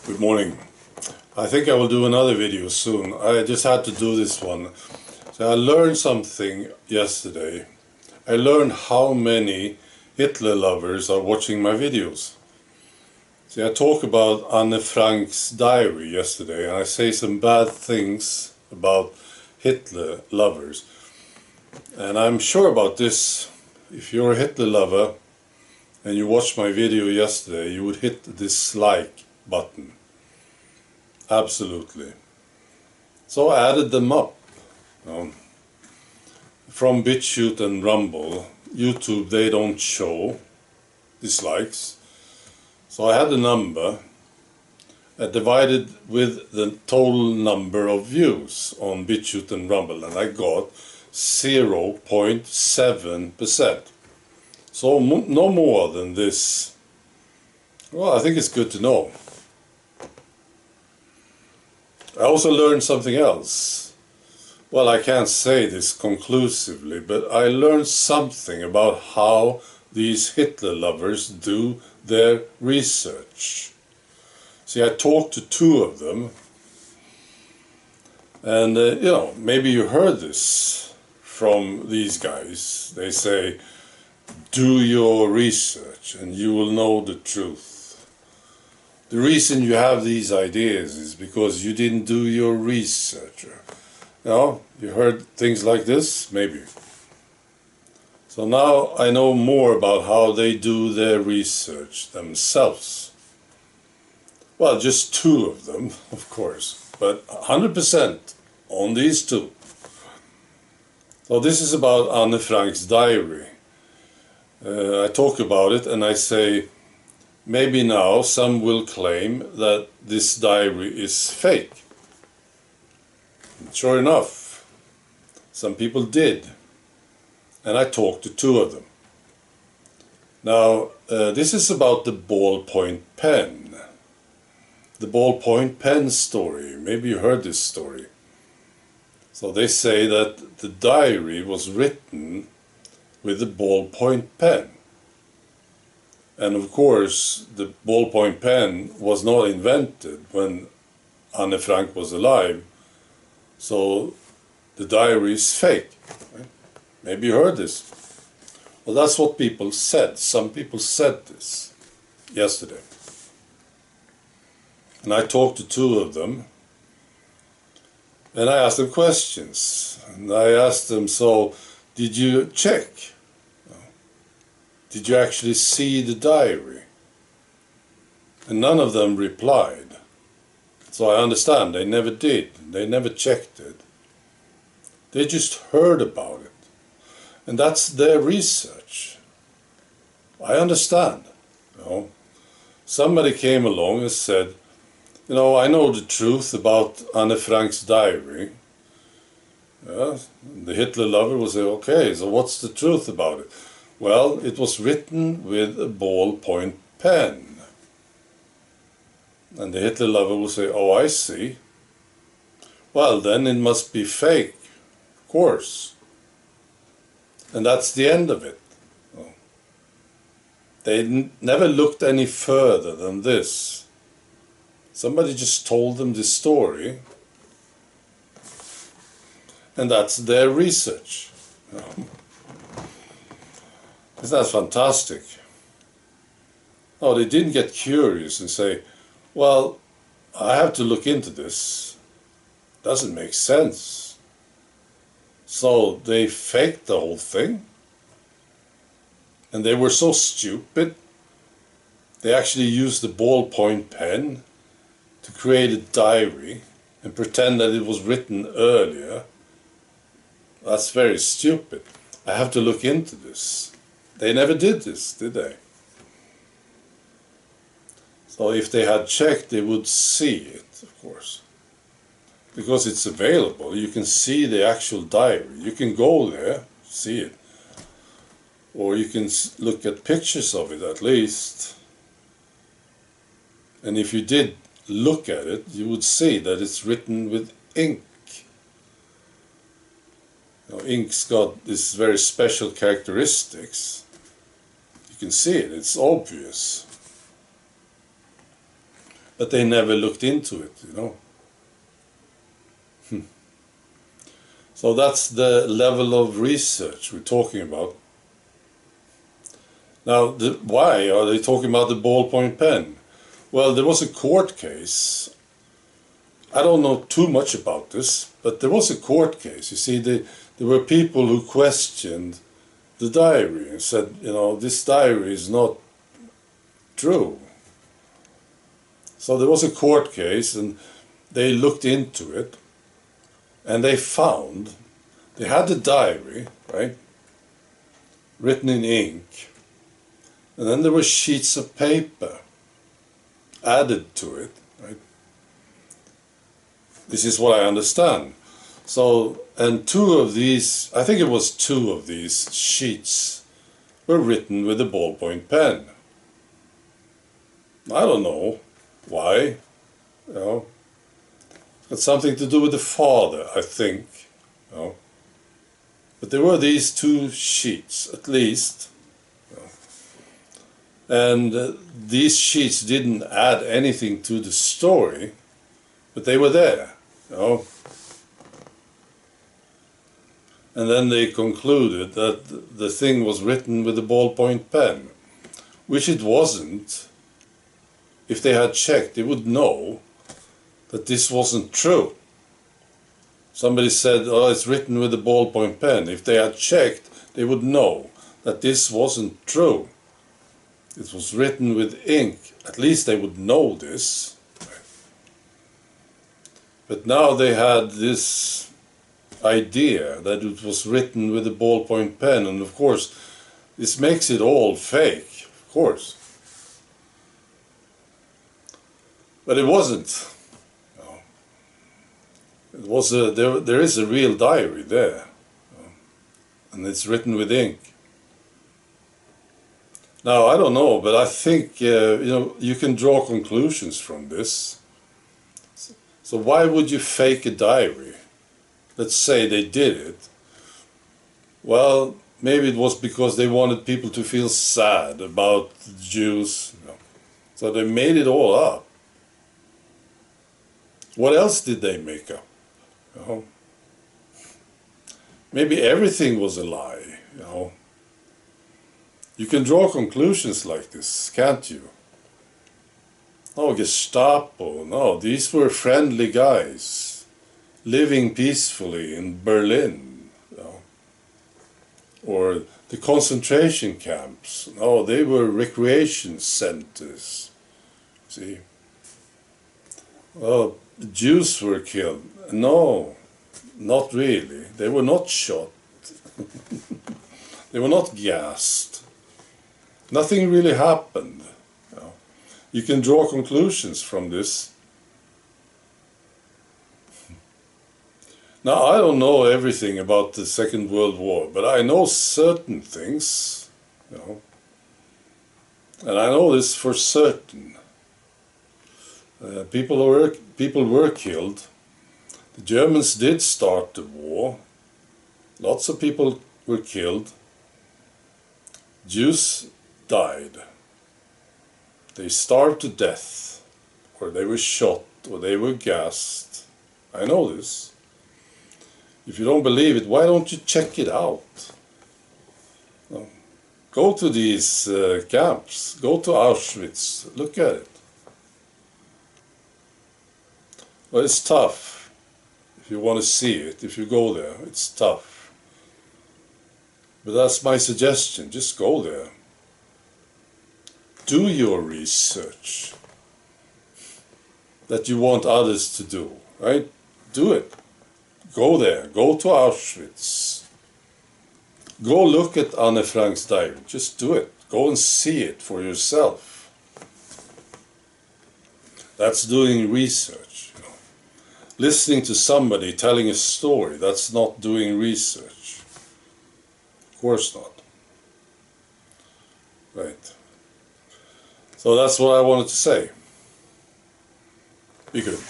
Good morning. I think I will do another video soon. I just had to do this one. So I learned something yesterday. I learned how many Hitler lovers are watching my videos. See, I talk about Anne Frank's diary yesterday, and I say some bad things about Hitler lovers. And I'm sure about this. If you're a Hitler lover and you watched my video yesterday, you would hit the dislike button. Absolutely. So I added them up. From BitChute and Rumble, YouTube, they don't show dislikes. So I had a number divided with the total number of views on BitChute and Rumble, and I got 0.7%. So no more than this. Well, I think it's good to know. I also learned something else. Well, I can't say this conclusively, but I learned something about how these Hitler lovers do their research. See, I talked to two of them, and maybe you heard this from these guys. They say, do your research and you will know the truth. The reason you have these ideas is because you didn't do your research. You heard things like this? Maybe. So now I know more about how they do their research themselves. Well, just two of them, of course, but 100% on these two. So this is about Anne Frank's diary. I talk about it and I say, maybe now some will claim that this diary is fake. And sure enough, some people did. And I talked to two of them. Now, this is about the ballpoint pen. The ballpoint pen story. Maybe you heard this story. So they say that the diary was written with the ballpoint pen. And of course, the ballpoint pen was not invented when Anne Frank was alive, so the diary is fake. Right? Maybe you heard this. Well, that's what people said. Some people said this yesterday. And I talked to two of them, and I asked them questions. And I asked them, so, did you check? Did you actually see the diary? And none of them replied. So I understand they never did. They never checked it. They just heard about it. And that's their research. I understand. Somebody came along and said, I know the truth about Anne Frank's diary. The Hitler lover will say, okay, so what's the truth about it? Well, it was written with a ballpoint pen. And the Hitler lover will say, oh, I see. Well, then it must be fake, of course. And that's the end of it. They never looked any further than this. Somebody just told them this story. And that's their research. Isn't that fantastic? Oh, they didn't get curious and say, well, I have to look into this. Doesn't make sense. So they faked the whole thing. And they were so stupid, they actually used the ballpoint pen to create a diary and pretend that it was written earlier. That's very stupid. I have to look into this. They never did this, did they? So if they had checked, they would see it, of course. Because it's available, you can see the actual diary. You can go there, see it. Or you can look at pictures of it at least. And if you did look at it, you would see that it's written with ink. Ink's got this very special characteristics. You can see it, it's obvious. but they never looked into it, you know. So that's the level of research we're talking about. Now, why are they talking about the ballpoint pen? Well, there was a court case. I don't know too much about this, but there was a court case. You see, there were people who questioned the diary and said, you know, this diary is not true. So there was a court case, and they looked into it, and they found, they had the diary, right, written in ink, and then there were sheets of paper added to it, right? This is what I understand. So, and two of these, I think it was two of these sheets were written with a ballpoint pen. I don't know why, you know. It's something to do with the father, I think, you know. But there were these two sheets, at least, you know. And these sheets didn't add anything to the story, but they were there, you know. And then they concluded that the thing was written with a ballpoint pen, which it wasn't. If they had checked, they would know that this wasn't true. Somebody said, oh, it's written with a ballpoint pen. If they had checked, they would know that this wasn't true. It was written with ink. At least they would know this. But now they had this idea that it was written with a ballpoint pen, and of course this makes it all fake, of course. But it wasn't. No. It was there is a real diary there, and it's written with ink. Now I don't know, but I think you know, you can draw conclusions from this. So why would you fake a diary? Let's say they did it. Well, maybe it was because they wanted people to feel sad about the Jews. You know. So they made it all up. What else did they make up? You know? Maybe everything was a lie. You know. You can draw conclusions like this, can't you? Oh, Gestapo. No, these were friendly guys living peacefully in Berlin, you know. Or the concentration camps. No, they were recreation centers. See? Well, the Jews were killed. No, not really. They were not shot. They were not gassed. Nothing really happened. You know. You can draw conclusions from this. Now, I don't know everything about the Second World War, but I know certain things, you know, and I know this for certain. People were killed. The Germans did start the war. Lots of people were killed. Jews died. They starved to death, or they were shot, or they were gassed. I know this. If you don't believe it, why don't you check it out? No. Go to these camps. Go to Auschwitz. Look at it. Well, it's tough. If you want to see it, if you go there, it's tough. But that's my suggestion. Just go there. Do your research that you want others to do, right? Do it. Go there. Go to Auschwitz. Go look at Anne Frank's diary. Just do it. Go and see it for yourself. That's doing research. You know. Listening to somebody telling a story, that's not doing research. Of course not. Right. So that's what I wanted to say. Be good.